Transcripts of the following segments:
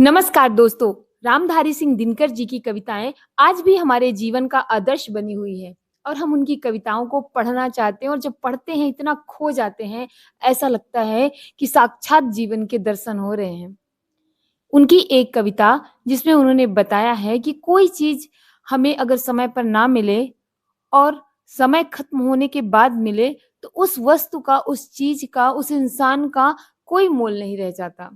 नमस्कार दोस्तों, रामधारी सिंह दिनकर जी की कविताएं आज भी हमारे जीवन का आदर्श बनी हुई है और हम उनकी कविताओं को पढ़ना चाहते हैं और जब पढ़ते हैं इतना खो जाते हैं, ऐसा लगता है कि साक्षात जीवन के दर्शन हो रहे हैं। उनकी एक कविता जिसमें उन्होंने बताया है कि कोई चीज हमें अगर समय पर ना मिले और समय खत्म होने के बाद मिले तो उस वस्तु का, उस चीज का, उस इंसान का कोई मोल नहीं रह जाता।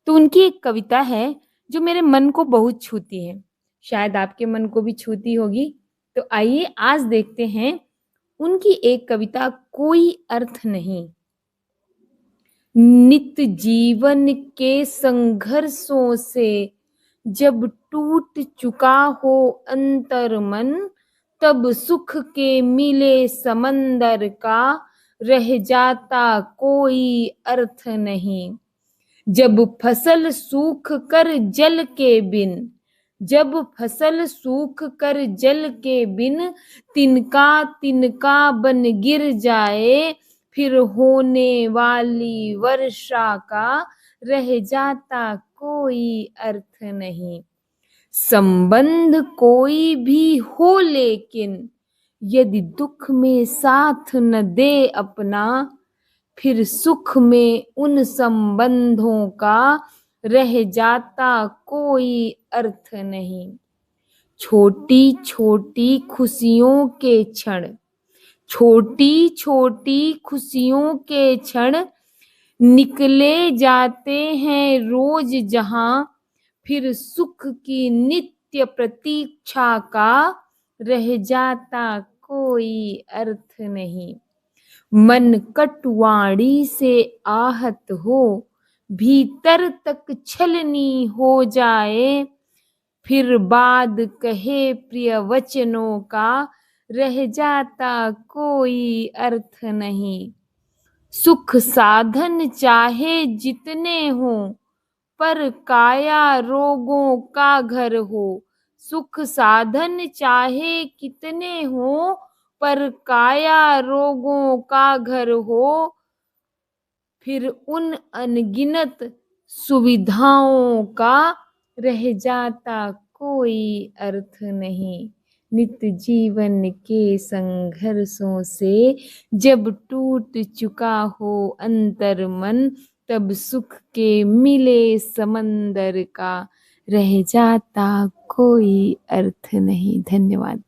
तो उनकी एक कविता है जो मेरे मन को बहुत छूती है, शायद आपके मन को भी छूती होगी। तो आइए आज देखते हैं उनकी एक कविता कोई अर्थ नहीं। नित्य जीवन के संघर्षों से जब टूट चुका हो अंतर मन, तब सुख के मिले समंदर का रह जाता कोई अर्थ नहीं। जब फसल सूख कर जल के बिन, जब फसल सूख कर जल के बिन तिनका तिनका बन गिर जाए, फिर होने वाली वर्षा का रह जाता कोई अर्थ नहीं। संबंध कोई भी हो लेकिन यदि दुख में साथ न दे अपना, फिर सुख में उन संबंधों का रह जाता कोई अर्थ नहीं। छोटी छोटी खुशियों के क्षण, छोटी छोटी खुशियों के क्षण निकले जाते हैं रोज जहां, फिर सुख की नित्य प्रतीक्षा का रह जाता कोई अर्थ नहीं। मन कटुवाणी से आहत हो, भीतर तक छलनी हो जाए, फिर बाद कहे प्रिय वचनों का रह जाता कोई अर्थ नहीं। सुख साधन चाहे जितने हो, पर काया रोगों का घर हो। सुख साधन चाहे कितने हो, पर काया रोगों का घर हो, फिर उन अनगिनत सुविधाओं का रह जाता कोई अर्थ नहीं। नित्य जीवन के संघर्षों से जब टूट चुका हो अंतर मन, तब सुख के मिले समंदर का रह जाता कोई अर्थ नहीं। धन्यवाद।